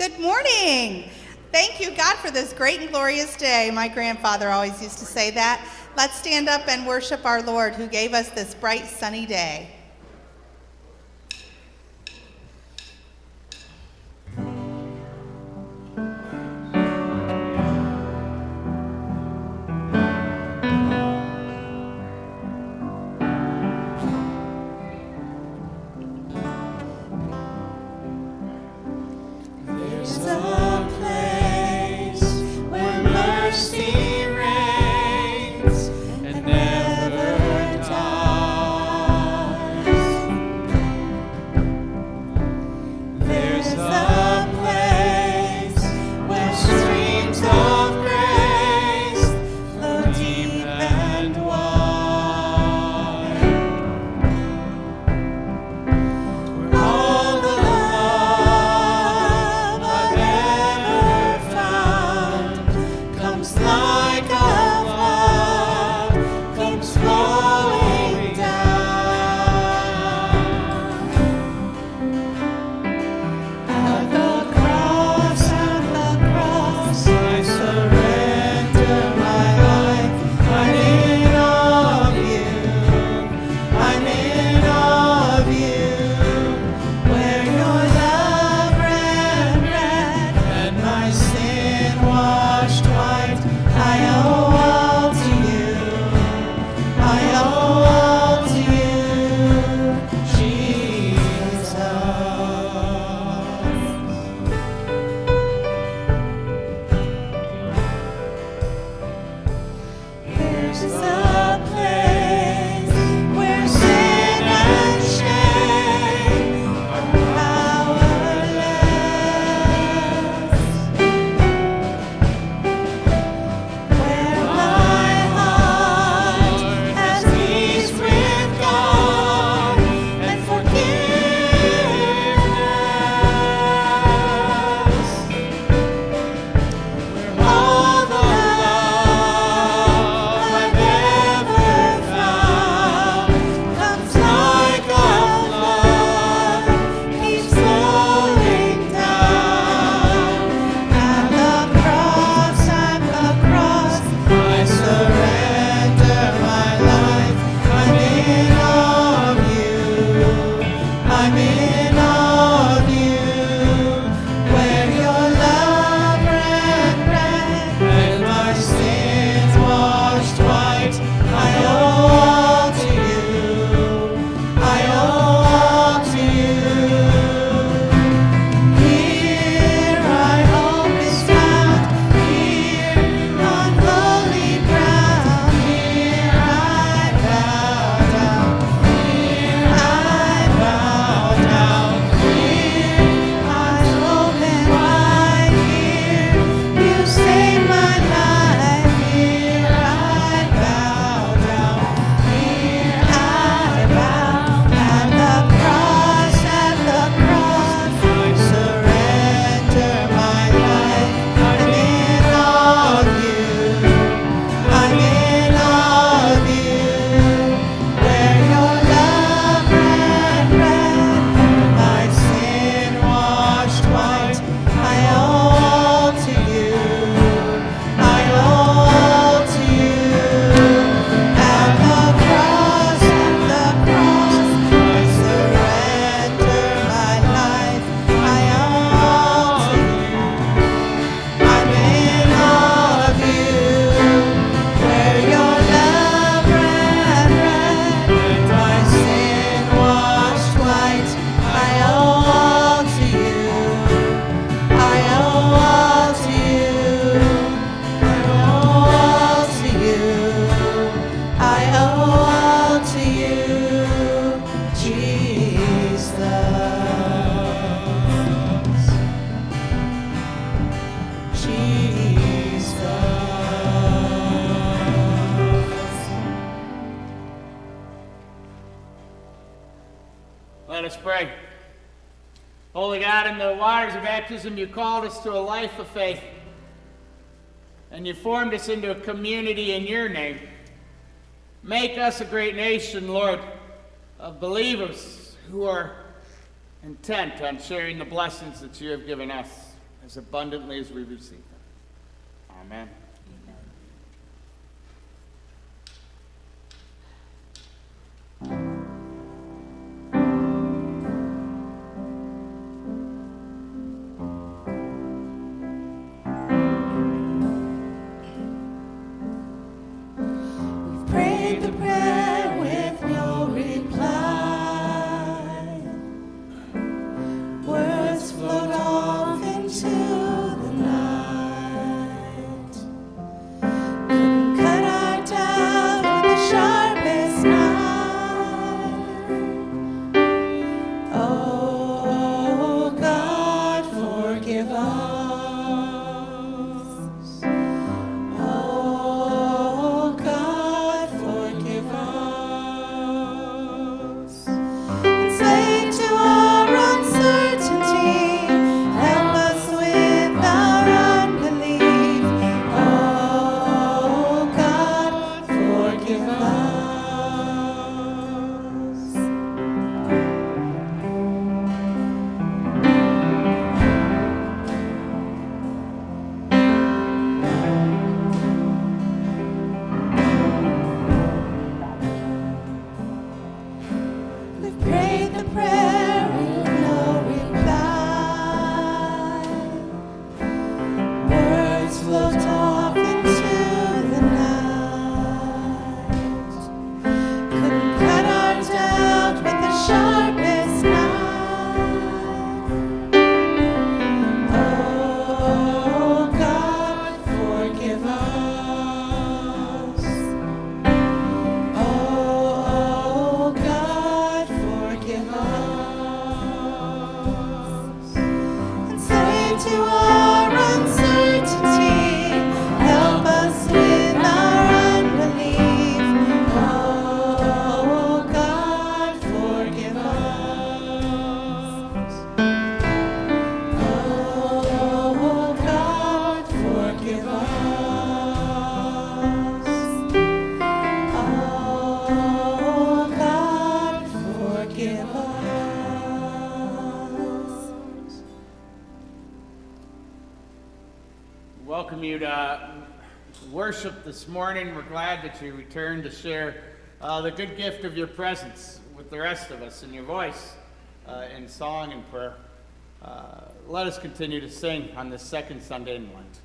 Good morning. Thank you, God, for this great and glorious day. My grandfather always used to say that. Let's stand up and worship our Lord who gave us this bright, sunny day. Let us pray. Holy God, in the waters of baptism, you called us to a life of faith, and you formed us into a community in your name. Make us a great nation, Lord, of believers who are intent on sharing the blessings that you have given us. as abundantly as we receive them. Amen. Welcome you to worship this morning. We're glad that you returned to share the good gift of your presence with the rest of us and your voice in song and prayer. Let us continue to sing on this second Sunday in Lent.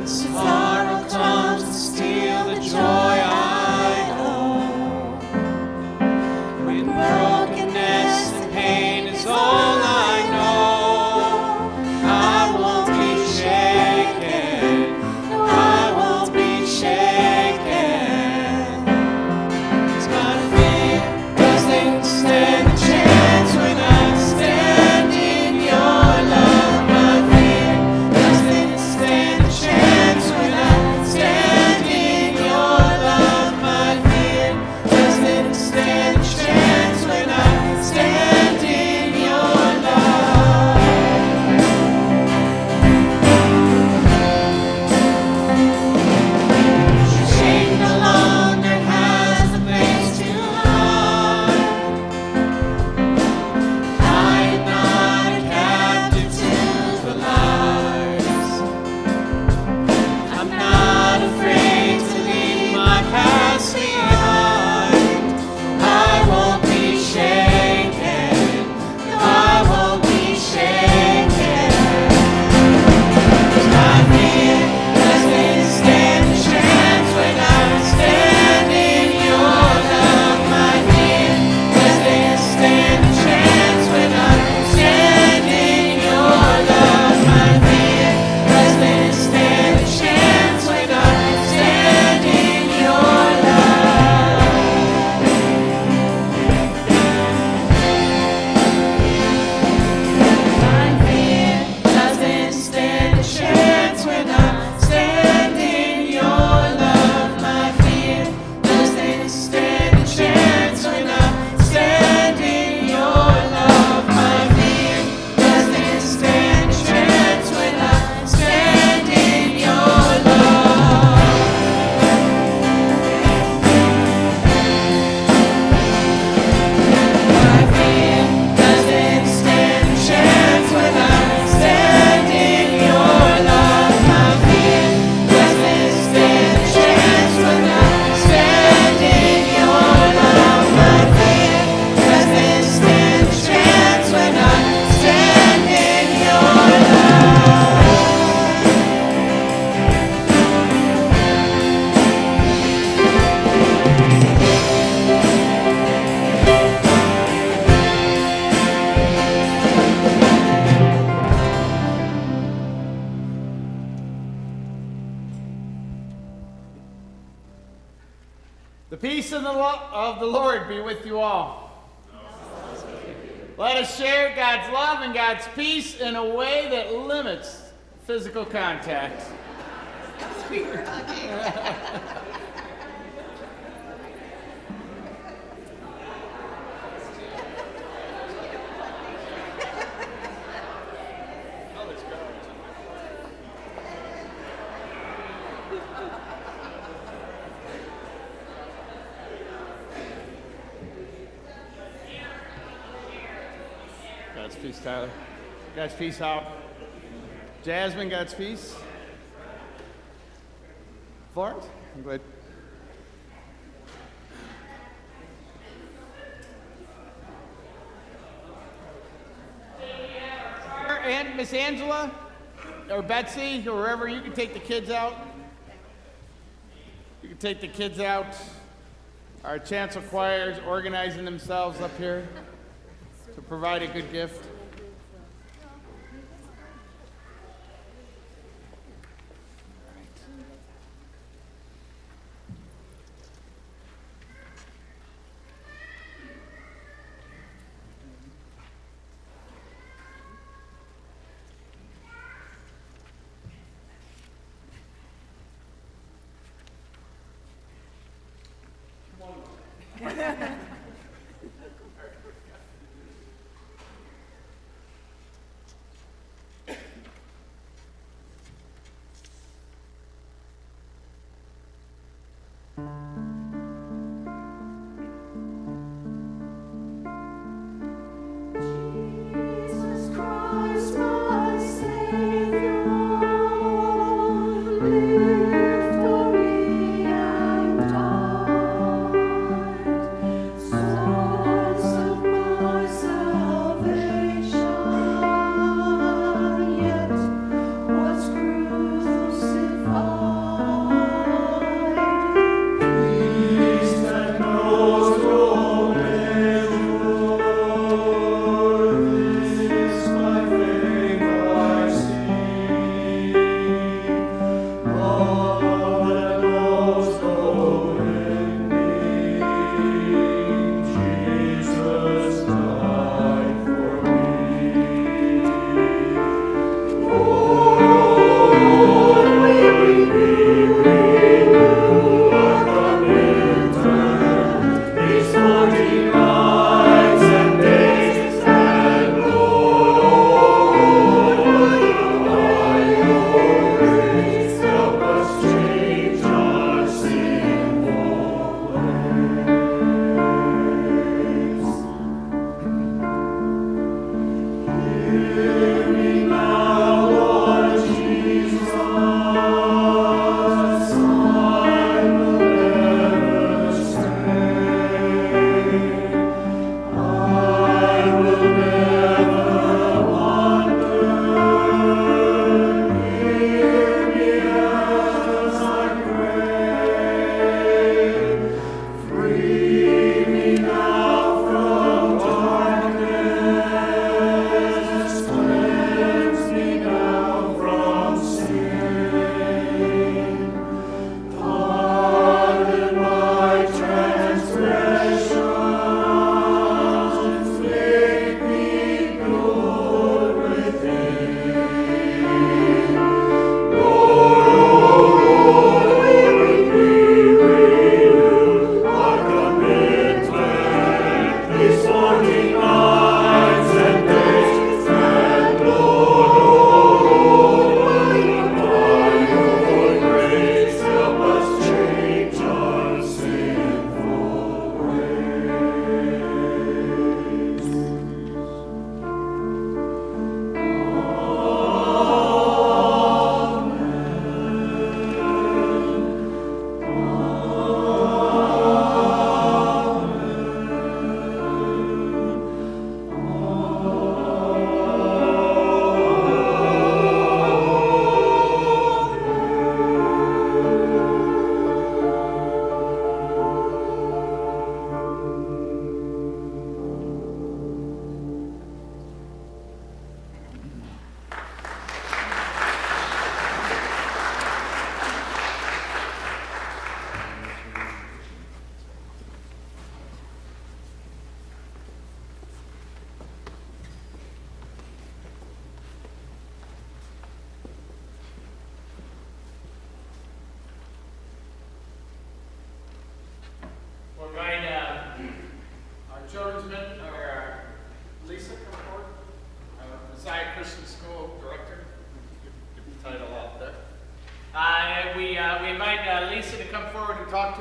Sorrow comes to steal the joy I The peace of the Lord be with you all. Let us share God's love and God's peace in a way that limits physical contact. We were hugging. God's peace, Tyler. God's peace out. Jasmine, God's peace. Florence, I'm glad. And Miss Angela, or Betsy, or wherever, you can take the kids out. You can take the kids out. Our Chancel Choir is organizing themselves up here to provide a good gift. Source of my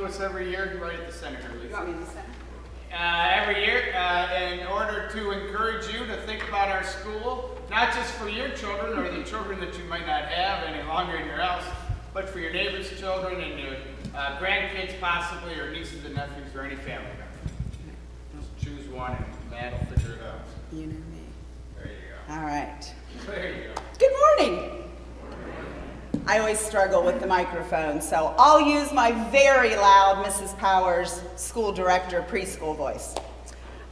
to us every year, right at the center here, Lisa. You want me to send? Every year in order to encourage you to think about our school, not just for your children or the children that you might not have any longer in your house, but for your neighbor's children and your grandkids possibly, or nieces and nephews, or any family member. Just choose one and Matt will figure it out. You know me. There you go. All right. There you go. Good morning. I always struggle with the microphone, so I'll use my very loud Mrs. Powers school director preschool voice.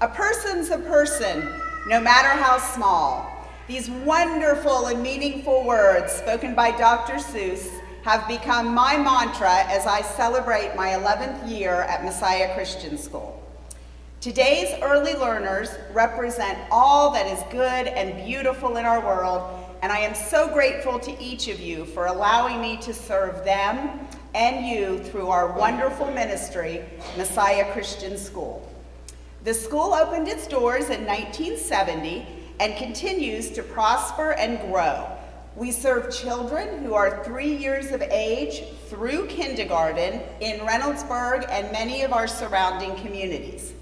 A person's a person, no matter how small. These wonderful and meaningful words spoken by Dr. Seuss have become my mantra as I celebrate my 11th year at Messiah Christian School. Today's early learners represent all that is good and beautiful in our world, and I am so grateful to each of you for allowing me to serve them and you through our wonderful ministry, Messiah Christian School. The school opened its doors in 1970 and continues to prosper and grow. We serve children who are 3 years of age through kindergarten in Reynoldsburg and many of our surrounding communities.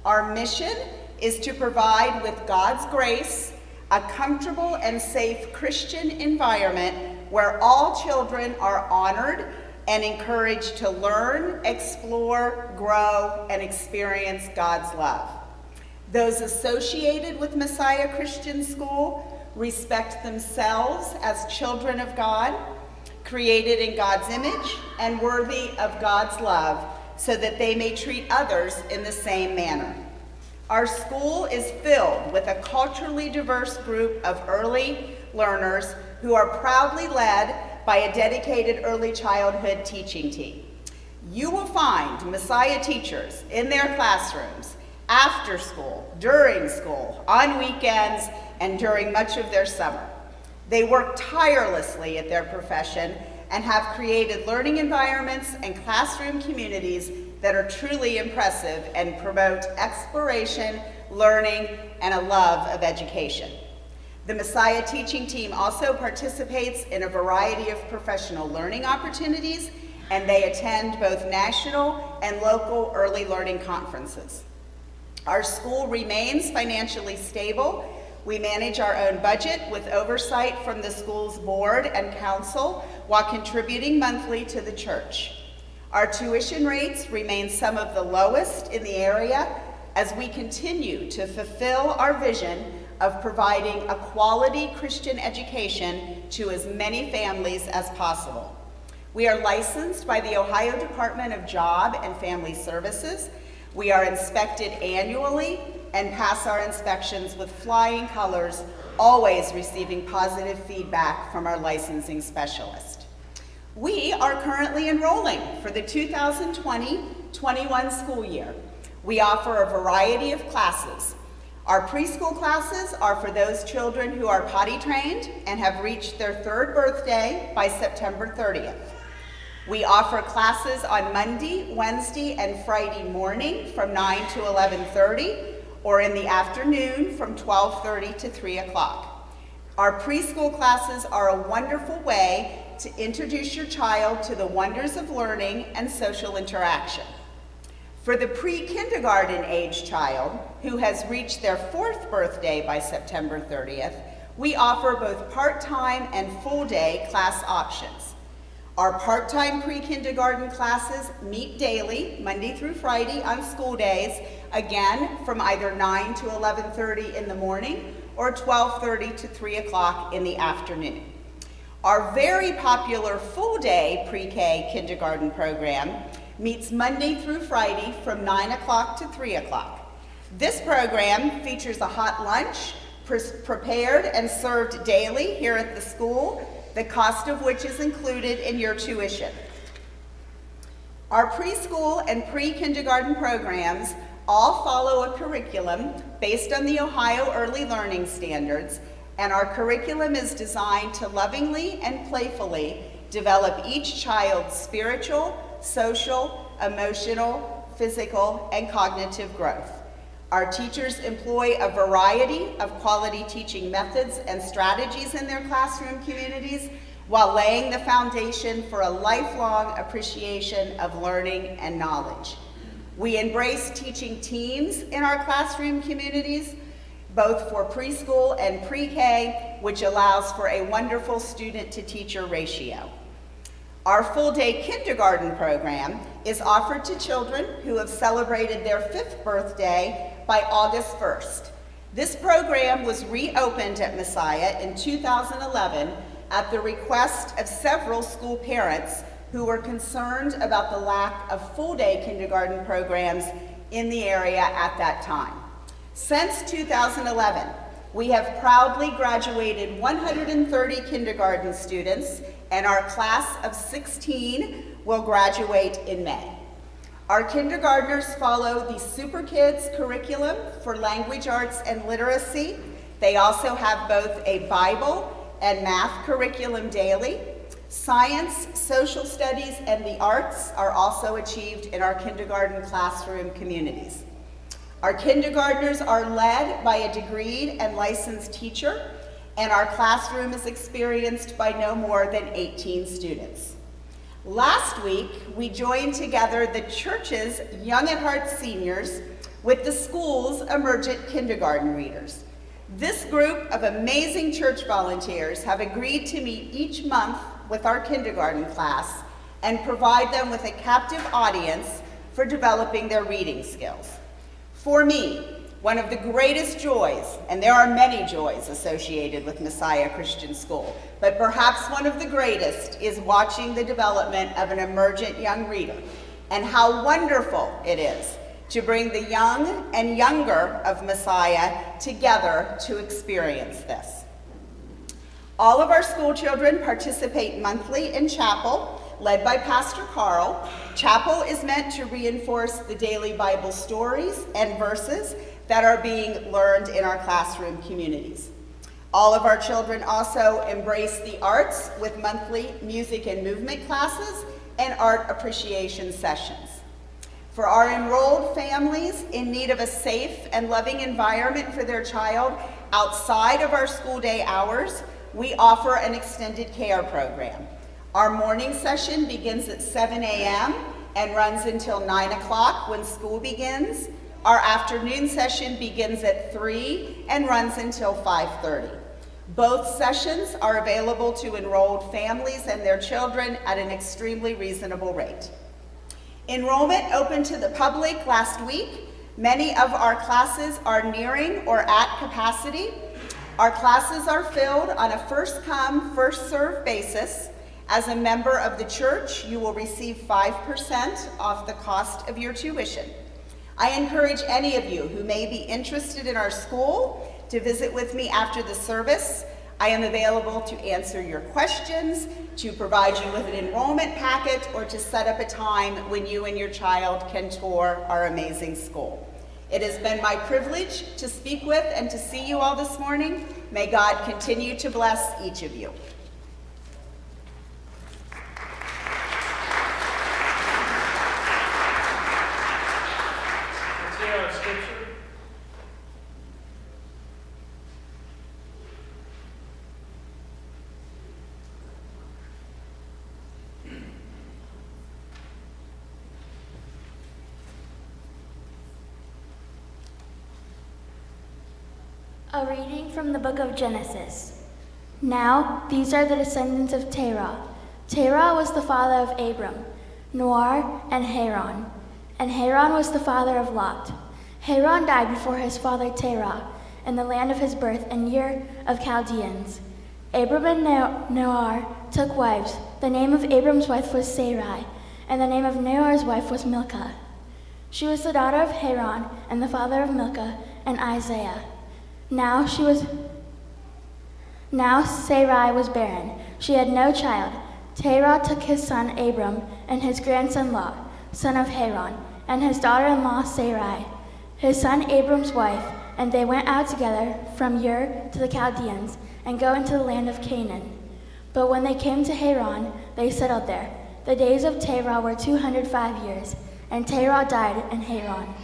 Our mission is to provide, with God's grace, a comfortable and safe Christian environment where all children are honored and encouraged to learn, explore, grow, and experience God's love. Those associated with Messiah Christian School respect themselves as children of God, created in God's image and worthy of God's love, so that they may treat others in the same manner. Our school is filled with a culturally diverse group of early learners who are proudly led by a dedicated early childhood teaching team. You will find Messiah teachers in their classrooms, after school, during school, on weekends, and during much of their summer. They work tirelessly at their profession and have created learning environments and classroom communities that are truly impressive and promote exploration, learning, and a love of education. The Messiah teaching team also participates in a variety of professional learning opportunities, and they attend both national and local early learning conferences. Our school remains financially stable. We manage our own budget with oversight from the school's board and council while contributing monthly to the church. Our tuition rates remain some of the lowest in the area as we continue to fulfill our vision of providing a quality Christian education to as many families as possible. We are licensed by the Ohio Department of Job and Family Services. We are inspected annually and pass our inspections with flying colors, always receiving positive feedback from our licensing specialist. We are currently enrolling for the 2020-21 school year. We offer a variety of classes. Our preschool classes are for those children who are potty trained and have reached their 3rd birthday by September 30th. We offer classes on Monday, Wednesday, and Friday morning from 9 to 11:30, or in the afternoon from 12:30 to 3 o'clock. Our preschool classes are a wonderful way to introduce your child to the wonders of learning and social interaction. For the pre-kindergarten age child who has reached their 4th birthday by September 30th, we offer both part-time and full-day class options. Our part-time pre-kindergarten classes meet daily, Monday through Friday on school days, again from either 9 to 11:30 in the morning or 12:30 to 3 o'clock in the afternoon. Our very popular full-day pre-K kindergarten program meets Monday through Friday from 9 o'clock to 3 o'clock. This program features a hot lunch prepared and served daily here at the school, the cost of which is included in your tuition. Our preschool and pre-kindergarten programs all follow a curriculum based on the Ohio Early Learning Standards, and our curriculum is designed to lovingly and playfully develop each child's spiritual, social, emotional, physical, and cognitive growth. Our teachers employ a variety of quality teaching methods and strategies in their classroom communities, while laying the foundation for a lifelong appreciation of learning and knowledge. We embrace teaching teams in our classroom communities, both for preschool and pre-K, which allows for a wonderful student-to-teacher ratio. Our full-day kindergarten program is offered to children who have celebrated their 5th birthday by August 1st. This program was reopened at Messia in 2011 at the request of several school parents who were concerned about the lack of full-day kindergarten programs in the area at that time. Since 2011, we have proudly graduated 130 kindergarten students, and our class of 16 will graduate in May. Our kindergartners follow the Super Kids curriculum for language arts and literacy. They also have both a Bible and math curriculum daily. Science, social studies, and the arts are also achieved in our kindergarten classroom communities. Our kindergartners are led by a degreed and licensed teacher, and our classroom is experienced by no more than 18 students. Last week, we joined together the church's Young at Heart seniors with the school's emergent kindergarten readers. This group of amazing church volunteers have agreed to meet each month with our kindergarten class and provide them with a captive audience for developing their reading skills. For me, one of the greatest joys, and there are many joys associated with Messia Christian School, but perhaps one of the greatest is watching the development of an emergent young reader, and how wonderful it is to bring the young and younger of Messia together to experience this. All of our school children participate monthly in chapel, led by Pastor Karl. Chapel is meant to reinforce the daily Bible stories and verses that are being learned in our classroom communities. All of our children also embrace the arts with monthly music and movement classes and art appreciation sessions. For our enrolled families in need of a safe and loving environment for their child outside of our school day hours, we offer an extended care program. Our morning session begins at 7 a.m. and runs until 9 o'clock when school begins. Our afternoon session begins at 3 and runs until 5:30. Both sessions are available to enrolled families and their children at an extremely reasonable rate. Enrollment opened to the public last week. Many of our classes are nearing or at capacity. Our classes are filled on a first-come, first-served basis. As a member of the church, you will receive 5% off the cost of your tuition. I encourage any of you who may be interested in our school to visit with me after the service. I am available to answer your questions, to provide you with an enrollment packet, or to set up a time when you and your child can tour our amazing school. It has been my privilege to speak with and to see you all this morning. May God continue to bless each of you. A reading from the book of Genesis. Now, these are the descendants of Terah. Terah was the father of Abram, Noah, and Haran. And Haran was the father of Lot. Haran died before his father Terah, in the land of his birth and Ur of Chaldeans. Abram and Noah took wives. The name of Abram's wife was Sarai, and the name of Noah's wife was Milcah. She was the daughter of Haran, and the father of Milcah and Isaiah. Now Sarai was barren. She had no child. Terah took his son Abram and his grandson Lot, son of Haran, and his daughter-in-law Sarai, his son Abram's wife, and they went out together from Ur to the Chaldeans and go into the land of Canaan. But when they came to Haran, they settled there. The days of Terah were 205 years, and Terah died in Haran.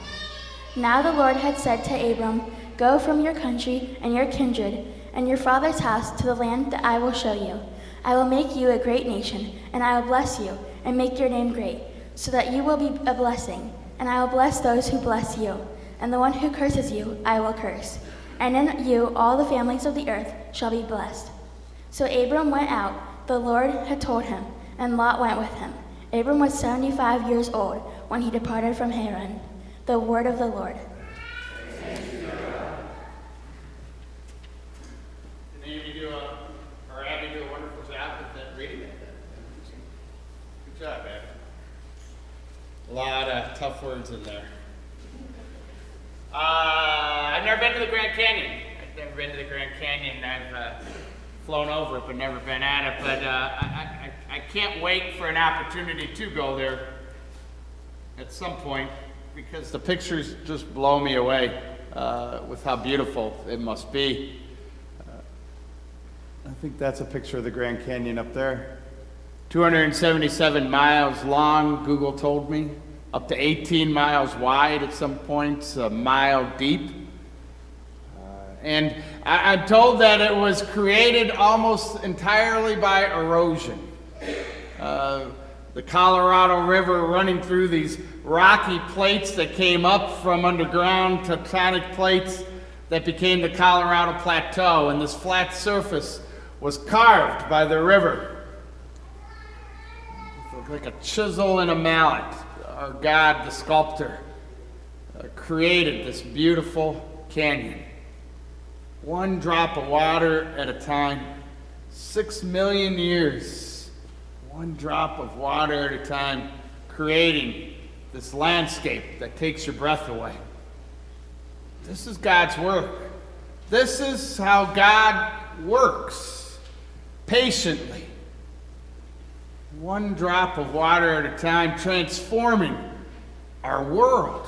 Now the Lord had said to Abram, "Go from your country and your kindred and your father's house to the land that I will show you. I will make you a great nation, and I will bless you and make your name great, so that you will be a blessing. And I will bless those who bless you, and the one who curses you I will curse. And in you all the families of the earth shall be blessed. So Abram went out, the Lord had told him, and Lot went with him. Abram was 75 years old when he departed from Haran. The word of the Lord. Abby do a wonderful job with that reading it. Good job, Abby. A lot of tough words in there. I've never been to the Grand Canyon. I've flown over it, but never been at it. But I can't wait for an opportunity to go there at some point, because the pictures just blow me away with how beautiful it must be. I think that's a picture of the Grand Canyon up there. 277 miles long, Google told me. Up to 18 miles wide at some points, a mile deep. And I'm told that it was created almost entirely by erosion. The Colorado River running through these rocky plates that came up from underground tectonic plates that became the Colorado Plateau, and this flat surface was carved by the river. It looked like a chisel and a mallet. Our God, the sculptor, created this beautiful canyon. One drop of water at a time, 6 million years. One drop of water at a time, creating this landscape that takes your breath away. This is God's work. This is how God works. Patiently, one drop of water at a time, transforming our world,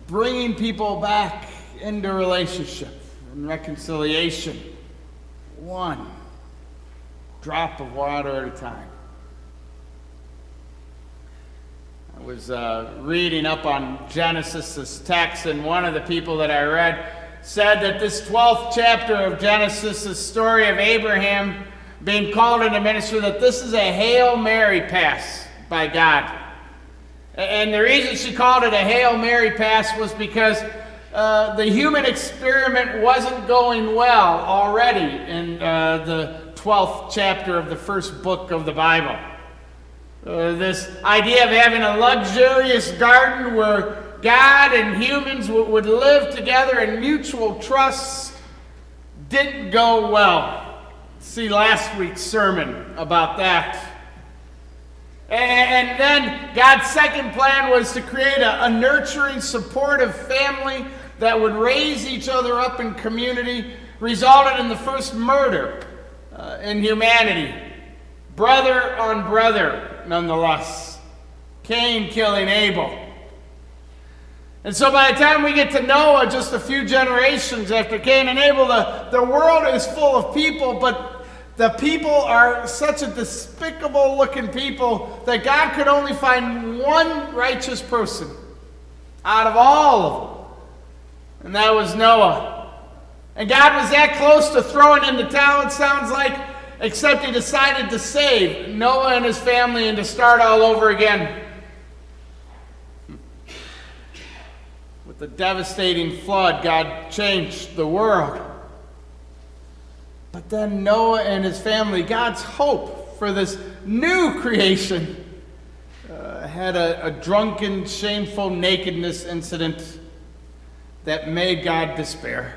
bringing people back into relationship and reconciliation, one drop of water at a time. I was reading up on Genesis' text, and one of the people that I read said that this 12th chapter of Genesis, the story of Abraham being called into ministry, that this is a Hail Mary pass by God. And the reason she called it a Hail Mary pass was because the human experiment wasn't going well already in the 12th chapter of the first book of the Bible. This idea of having a luxurious garden where God and humans would live together in mutual trust didn't go well. See last week's sermon about that. And then God's second plan was to create a nurturing, supportive family that would raise each other up in community, resulted in the first murder in humanity. Brother on brother, nonetheless. Cain killing Abel. And so by the time we get to Noah, just a few generations after Cain and Abel, the world is full of people, but the people are such a despicable looking people that God could only find one righteous person out of all of them. And that was Noah. And God was that close to throwing in the towel, it sounds like, except he decided to save Noah and his family and to start all over again. With the devastating flood, God changed the world. But then Noah and his family, God's hope for this new creation, had a drunken, shameful nakedness incident that made God despair.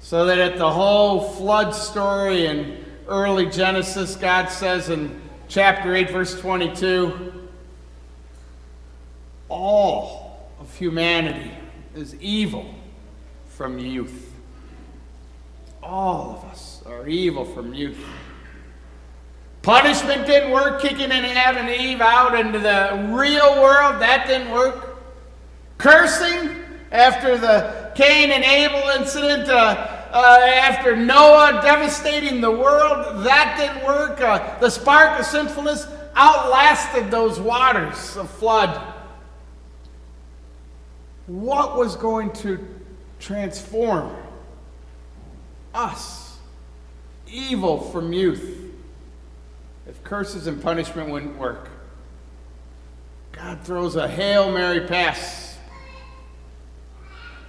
So that at the whole flood story in early Genesis, God says in chapter 8, verse 22, all of humanity is evil from youth. All of us are evil from youth. Punishment didn't work, kicking Adam and Eve out into the real world. That didn't work. Cursing after the Cain and Abel incident, after Noah devastating the world, that didn't work. The spark of sinfulness outlasted those waters of flood. What was going to transform us, evil from youth. If curses and punishment wouldn't work, God throws a Hail Mary pass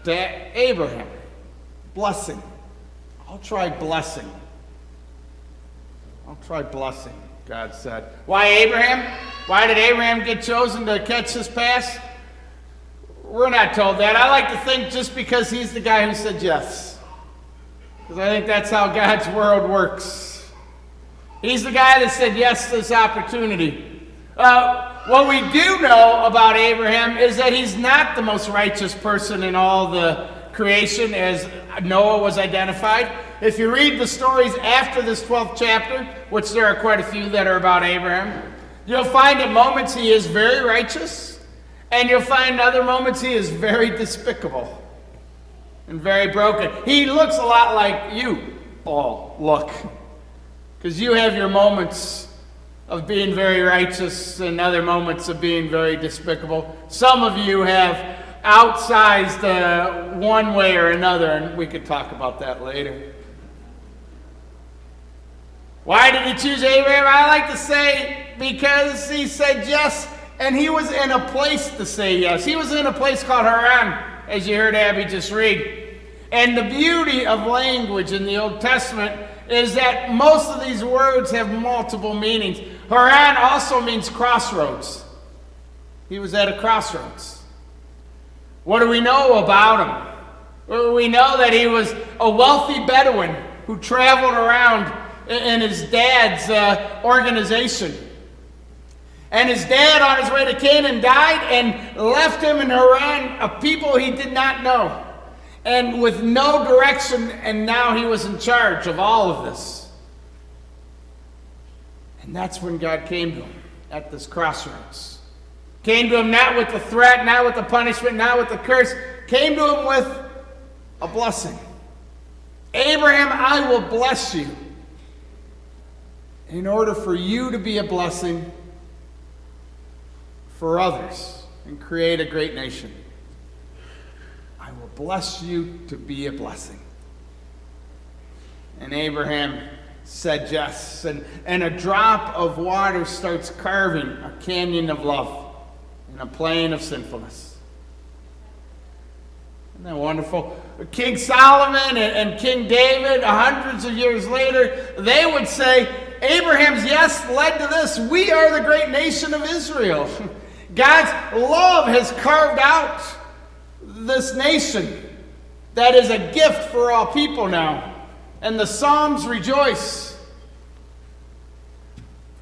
to Abraham. Blessing. I'll try blessing. I'll try blessing, God said. Why Abraham? Why did Abraham get chosen to catch this pass? We're not told that. I like to think just because he's the guy who said yes. Because I think that's how God's world works. He's the guy that said yes to this opportunity. What we do know about Abraham is that he's not the most righteous person in all the creation as Noah was identified. If you read the stories after this 12th chapter, which there are quite a few that are about Abraham, you'll find at moments he is very righteous, and you'll find other moments he is very despicable and very broken. He looks a lot like you all look, because you have your moments of being very righteous and other moments of being very despicable. Some of you have outsized one way or another, and we could talk about that later. Why did he choose Abraham? I like to say because he said yes, and he was in a place to say yes. He was in a place called Haran, as you heard Abby just read. And the beauty of language in the Old Testament is that most of these words have multiple meanings. Haran also means crossroads. He was at a crossroads. What do we know about him? Well, we know that he was a wealthy Bedouin who traveled around in his dad's organization. And his dad, on his way to Canan, died and left him in Haran a people he did not know, and with no direction, and now he was in charge of all of this. And that's when God came to him at this crossroads. Came to him not with the threat, not with the punishment, not with the curse. Came to him with a blessing. Abraham, I will bless you. In order for you to be a blessing for others and create a great nation, I will bless you to be a blessing. And Abraham said yes, and a drop of water starts carving a canyon of love in a plain of sinfulness. Isn't that wonderful? King Solomon and King David, hundreds of years later, they would say, Abraham's yes led to this. We are the great nation of Israel. God's love has carved out this nation that is a gift for all people now. And the Psalms rejoice.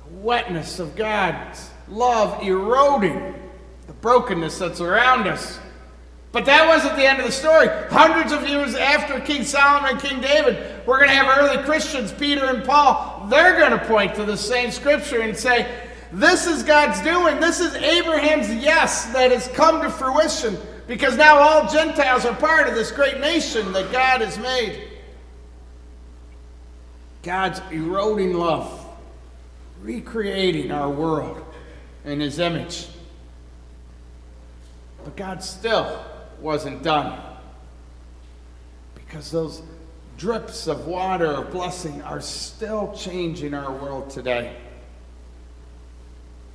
The wetness of God's love eroding the brokenness that's around us. But that wasn't the end of the story. Hundreds of years after King Solomon and King David, we're going to have early Christians, Peter and Paul. They're going to point to the same scripture and say, this is God's doing. This is Abraham's yes that has come to fruition, because now all Gentiles are part of this great nation that God has made. God's eroding love, recreating our world in his image. But God still wasn't done, because those drips of water of blessing are still changing our world today.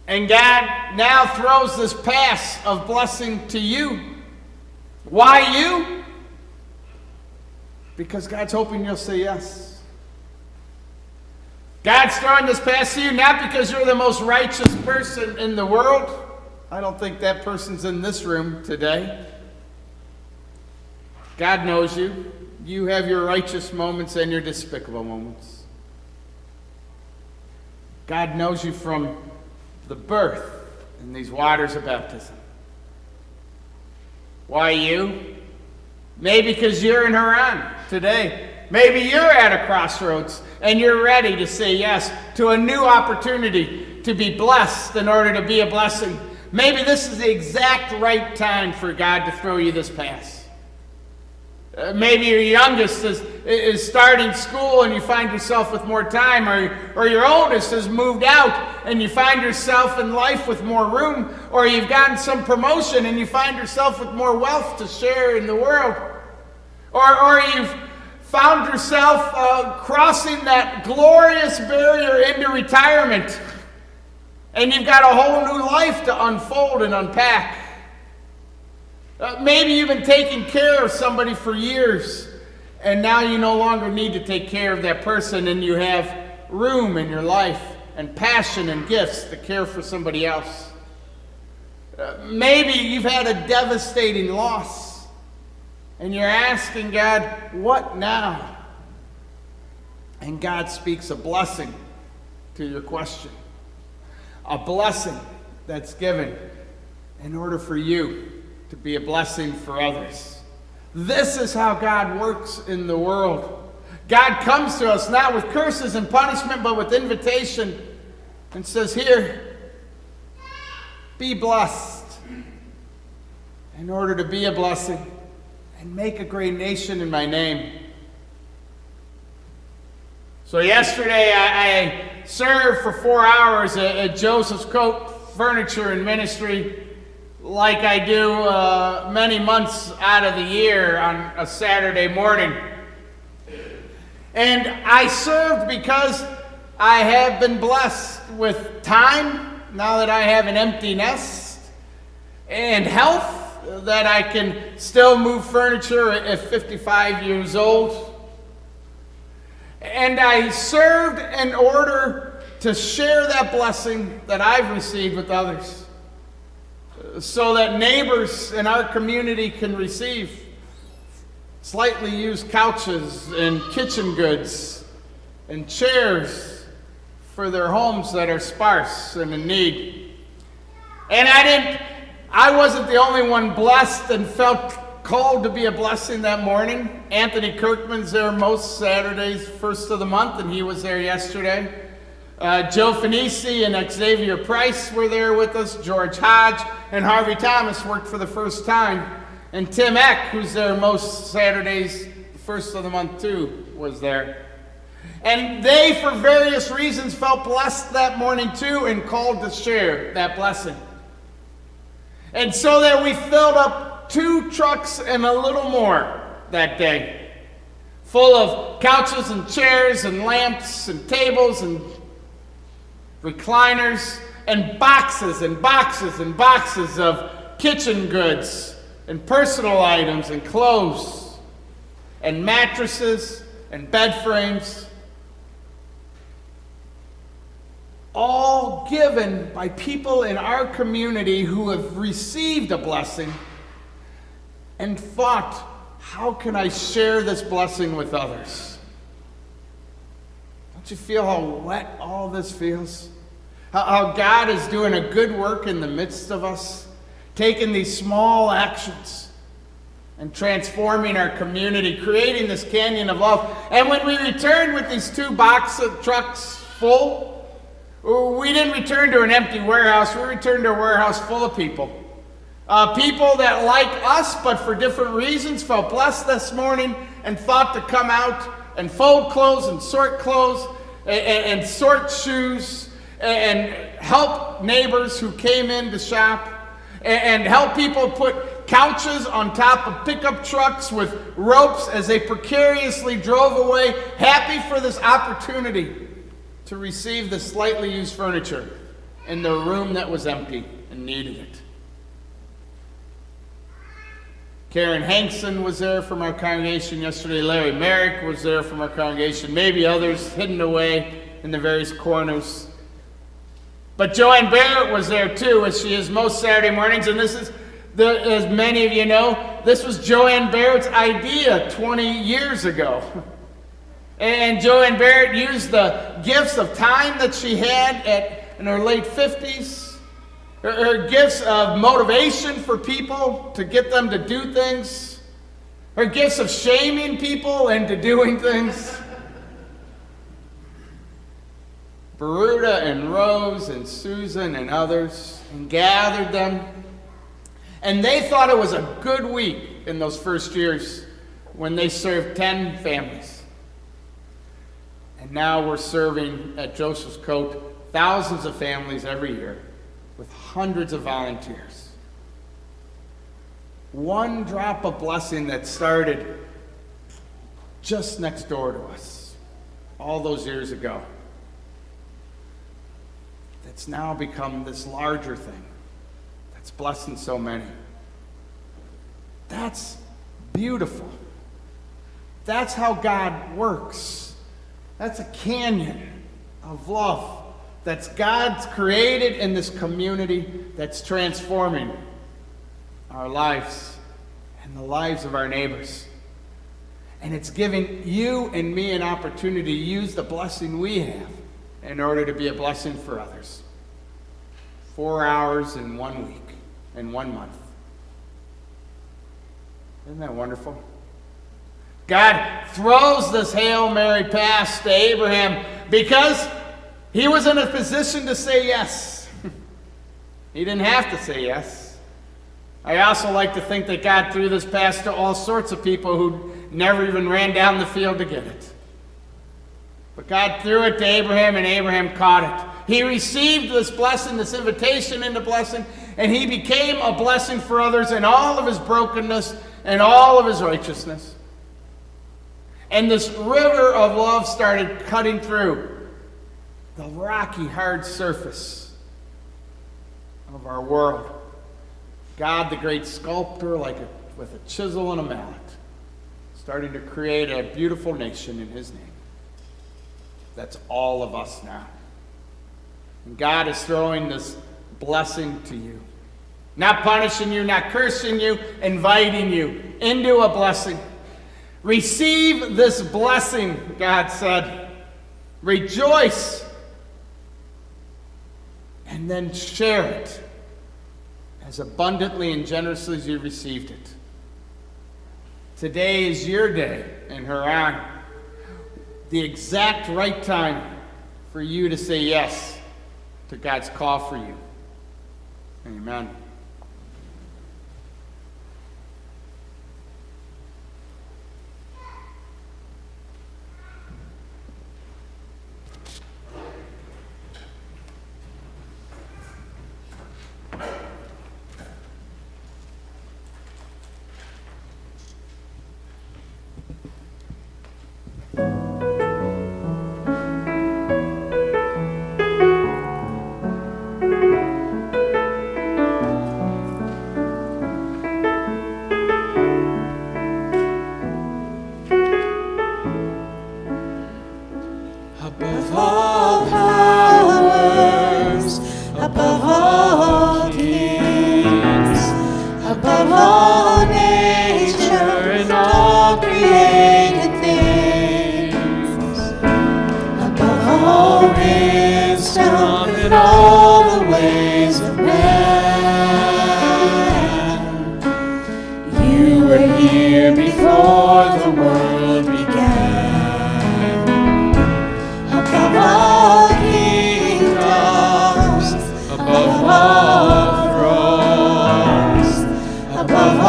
And God now throws this pass of blessing to you. Why you? Because God's hoping you'll say yes. God's throwing this pass to you not because you're the most righteous person in the world. I don't think that person's in this room today. God knows you. You have your righteous moments and your despicable moments. God knows you from the birth in these waters of baptism. Why you? Maybe because you're in Haran today. Maybe you're at a crossroads and you're ready to say yes to a new opportunity to be blessed in order to be a blessing. Maybe this is the exact right time for God to throw you this pass. Maybe your youngest is starting school and you find yourself with more time, or your oldest has moved out and you find yourself in life with more room, or you've gotten some promotion and you find yourself with more wealth to share in the world, or you've found yourself crossing that glorious barrier into retirement, and you've got a whole new life to unfold and unpack. Maybe you've been taking care of somebody for years, and now you no longer need to take care of that person, and you have room in your life and passion and gifts to care for somebody else. Maybe you've had a devastating loss, and you're asking God, what now? And God speaks a blessing to your question. A blessing that's given in order for you to be a blessing for others. This is how God works in the world. God comes to us not with curses and punishment, but with invitation, and says, here, be blessed in order to be a blessing and make a great nation in my name. So yesterday I served for 4 hours at Joseph's Coat Furniture and Ministry, like I do many months out of the year on a Saturday morning. And I served because I have been blessed with time, now that I have an empty nest, and health, that I can still move furniture at 55 years old. And I served in order to share that blessing that I've received with others, so that neighbors in our community can receive slightly used couches and kitchen goods and chairs for their homes that are sparse and in need. And I wasn't the only one blessed and felt called to be a blessing that morning. Anthony Kirkman's there most Saturdays, first of the month, and he was there yesterday. Joe Finisi and Xavier Price were there with us. George Hodge and Harvey Thomas worked for the first time. And Tim Eck, who's there most Saturdays, first of the month too, was there. And they, for various reasons, felt blessed that morning too and called to share that blessing. And so that we filled up 2 trucks and a little more that day, full of couches and chairs and lamps and tables and recliners and boxes and boxes and boxes of kitchen goods and personal items and clothes and mattresses and bed frames, all given by people in our community who have received a blessing and thought, how can I share this blessing with others? Don't you feel how wet all this feels? How God is doing a good work in the midst of us, taking these small actions and transforming our community, creating this canyon of love. And when we returned with these 2 box of trucks full, we didn't return to an empty warehouse. We returned to a warehouse full of people. People that, like us, but for different reasons, felt blessed this morning and thought to come out and fold clothes and sort shoes and help neighbors who came in to shop and help people put couches on top of pickup trucks with ropes as they precariously drove away, happy for this opportunity to receive the slightly used furniture in the room that was empty and needed it. Karen Hankson was there from our congregation yesterday. Larry Merrick was there from our congregation. Maybe others hidden away in the various corners. But Joanne Barrett was there too, as she is most Saturday mornings. And this is, as many of you know, this was Joanne Barrett's idea 20 years ago. And Joanne Barrett used the gifts of time that she had in her late 50s, her gifts of motivation for people to get them to do things, her gifts of shaming people into doing things. Baruda and Rose and Susan and others, and gathered them. And they thought it was a good week in those first years when they served 10 families. And now we're serving at Joseph's Coat thousands of families every year with hundreds of volunteers. One drop of blessing that started just next door to us all those years ago. That's now become this larger thing that's blessing so many. That's beautiful. That's how God works. That's a canyon of love that's God's created in this community that's transforming our lives and the lives of our neighbors. And it's giving you and me an opportunity to use the blessing we have in order to be a blessing for others. 4 hours in 1 week, in 1 month. Isn't that wonderful? God throws this Hail Mary pass to Abraham because he was in a position to say yes. He didn't have to say yes. I also like to think that God threw this pass to all sorts of people who never even ran down the field to get it. But God threw it to Abraham, and Abraham caught it. He received this blessing, this invitation into blessing, and he became a blessing for others in all of his brokenness and all of his righteousness. And this river of love started cutting through the rocky, hard surface of our world. God, the great sculptor, with a chisel and a mallet, starting to create a beautiful nation in his name. That's all of us now. And God is throwing this blessing to you. Not punishing you, not cursing you, inviting you into a blessing. Receive this blessing, God said. Rejoice. And then share it as abundantly and generously as you received it. Today is your day in her honor. The exact right time for you to say yes to God's call for you. Amen. Above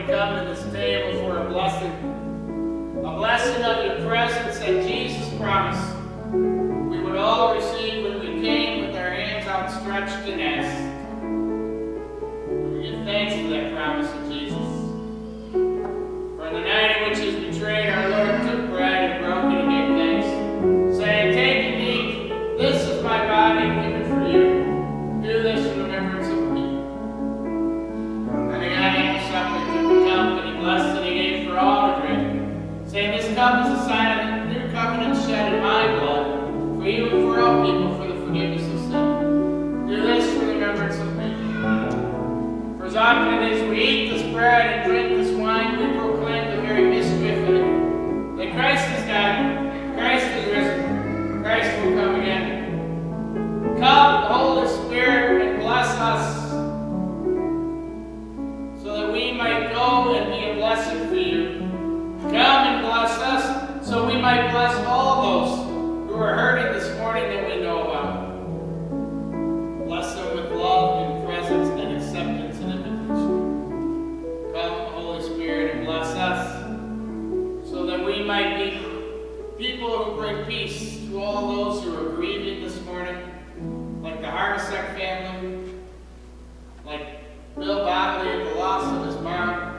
we come to this table for a blessing of your presence that Jesus promised we would all receive when we came with our hands outstretched and asked. We give thanks for that promise of Jesus. For in the night in which he was betrayed, our Lord took bread and broke it and gave thanks, saying, "Take and eat, this is my body given for you. Do this in remembrance of me." And he got into supper, he took the cup, and he blessed it, and he gave for all to drink, saying, "This cup is a sign of the new covenant shed in my blood, for you and for all people, for the forgiveness of sin. Do this in remembrance of me." For as often as we eat this bread and drink this wine, we proclaim the very mystery of faith, that Christ is died, Christ is risen, Christ will come again. Come, Holy Spirit, and bless us, so that we might go and be a blessing for you. Come and bless us, so we might bless all those who are hurting this morning that we know about. Bless them with love and presence and acceptance and invitation. Come, Holy Spirit, and bless us, so that we might be people who bring peace to all those who are grieving this morning, like the Harvesek family, like Bill Botley at the loss of his mom.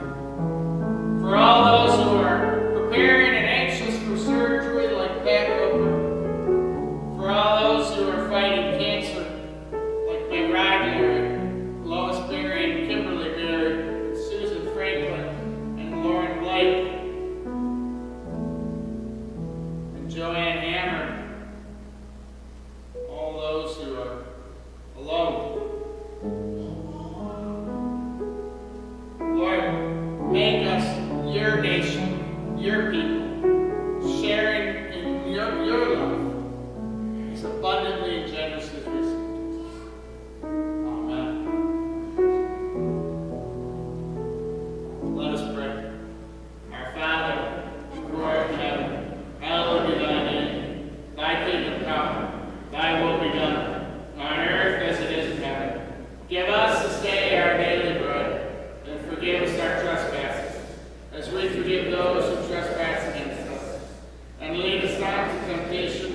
For all those who are preparing and anxious for surgery, like Pat Roper. For all those who are fighting cancer, like Meg Riley, Lois Berry, and Kimberly Berry, and Susan Franklin, and Lauren Blake, and Joanne Hammer. All those who are alone. Lord, make us your nation, your people, sharing in your love as abundantly and generously as received. Amen. Let us pray. Our Father, who art in heaven, hallowed be thy name. Thy kingdom come, thy will be done, on earth as it is in heaven. Give us this day our daily bread, and forgive us our trespasses, as we forgive those who trespass against us. And lead us not into temptation,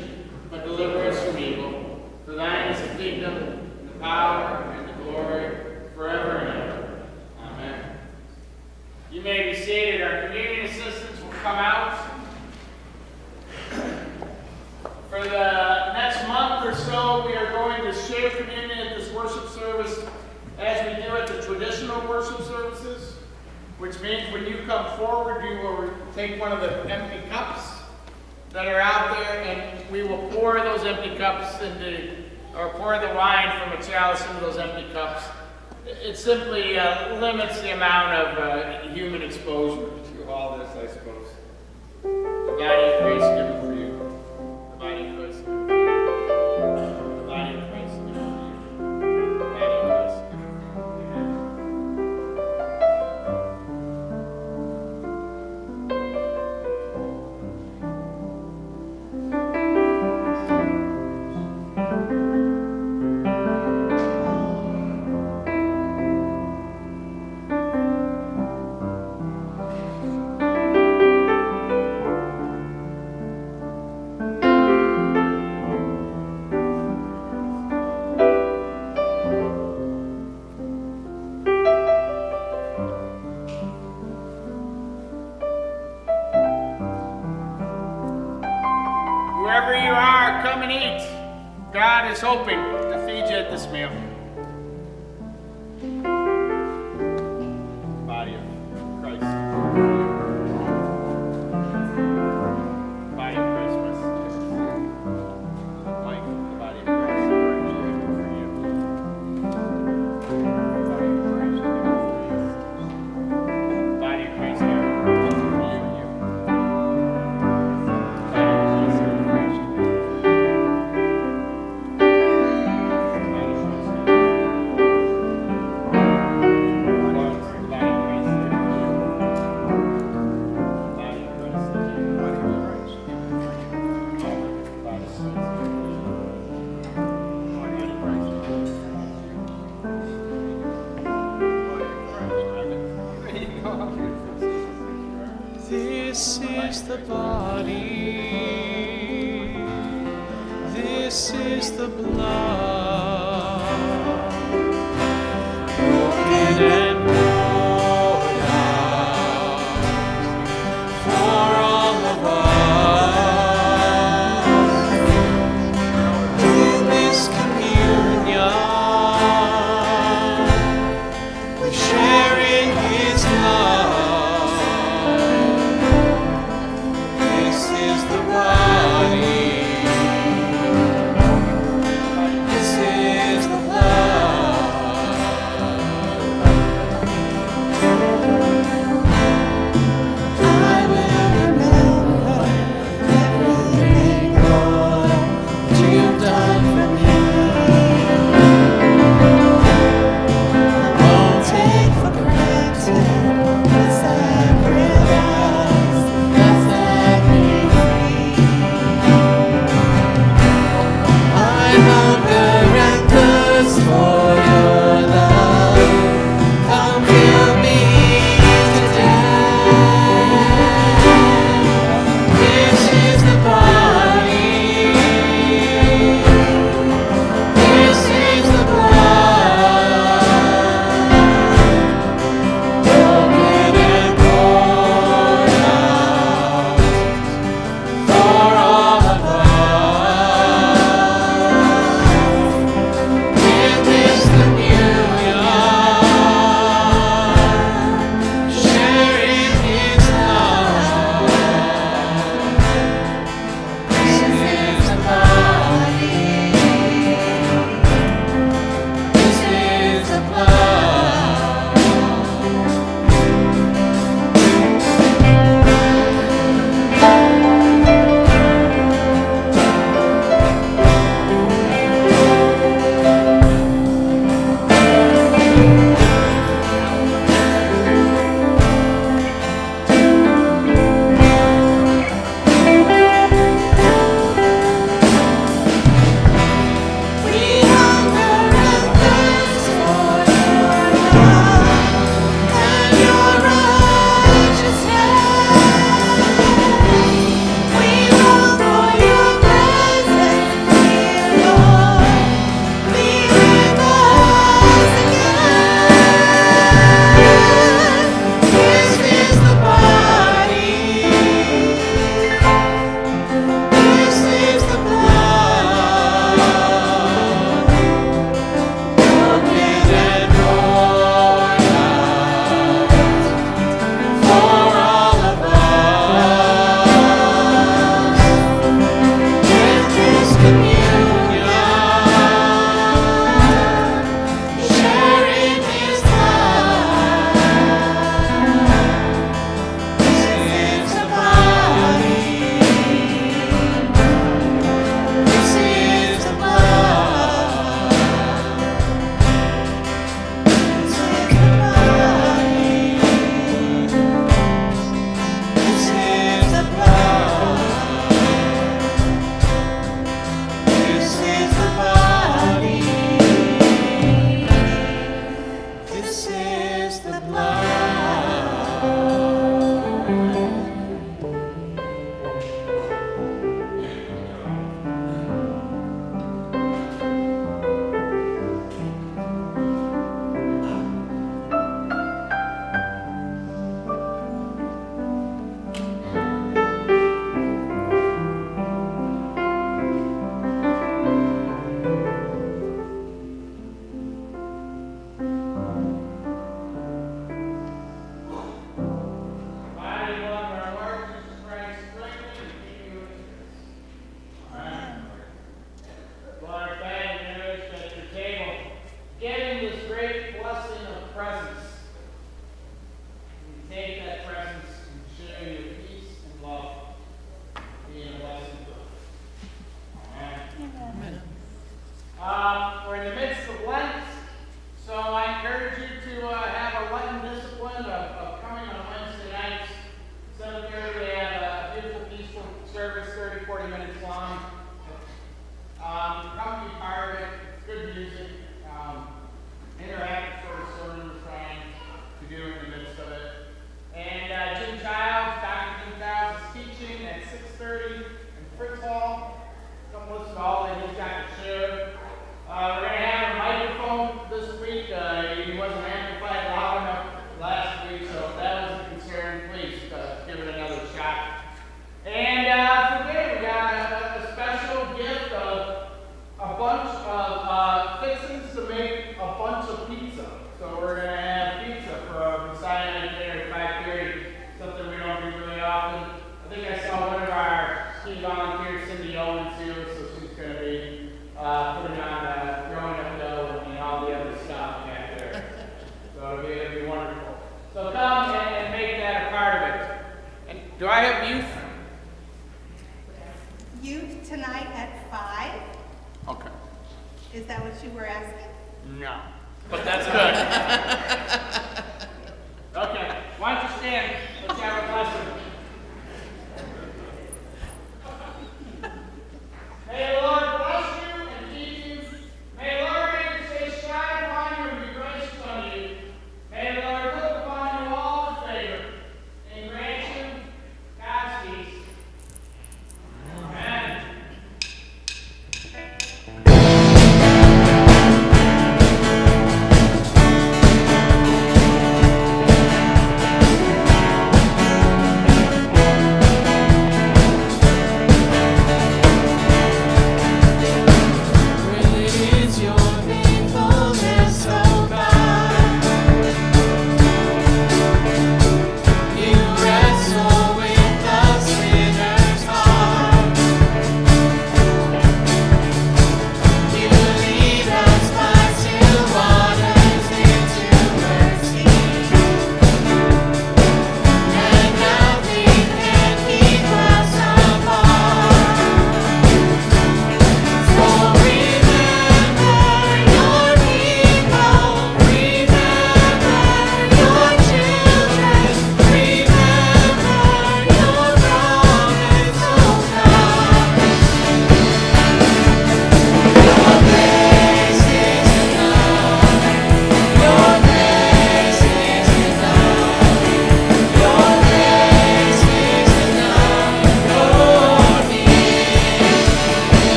but deliver us from evil. For thine is the kingdom, and the power, and the glory, forever and ever. Amen. You may be seated. Our communion assistants will come out. For the next month or so, we are going to share communion at this worship service as we do at the traditional worship services, which means when you come forward, you will take one of the empty cups that are out there, and we will pour those empty cups or pour the wine from a chalice into those empty cups. It simply limits the amount of human exposure to all this, I suppose. The body of Christ given for you. The body of Christ given for you. The body of Christ given for you. The body of Christ given for you. Wherever you are, come and eat. God is hoping to feed you at this meal. Body of Christ. Body of Christmas. Mike, the body of Christ given for you. Body of Christ given for you. Body of Christ given for you. Body of Christ given for you. This is the body. This is the blood. Broken and poured out for all of us. In this communion, we share in His love. This is the body. This is the blood. I will remember everything, Lord, that you've done for me. I won't take for granted the sacrifice that set me free. I hunger and thirst for your love. Come fill me today. This is the body. This is the blood. Broken and poured out for all of us. In this communion, sharing His love. This is the body. This is the blood. We hunger and thirst for your love and your righteousness. We long for your presence, dear Lord. Be with us again. This is the body. This is the blood. Broken and poured out for all of us. In this communion, sharing His love. This is the body. This is the blood. This is the body. This is the blood. This is the body. This is the Body and blood of our Lord Jesus Christ, strengthen and keep you in His grace. Amen. Lord, thank you at your table, giving this great blessing of presence. We take that presence and show you peace and love, being a blessing to us. Amen. We're in the midst of Lent, so I encourage you to have a Lenten discipline of coming on Wednesday nights. 7:30 we have a beautiful, peaceful service, 30, 40 minutes long. Come be part of it. Good music, interactive sort of sermon we're trying to do in the midst of it. And Dr. Jim Child So come and make that a part of it. And do I have youth? Youth tonight at 5. Okay. Is that what you were asking? No. But that's good.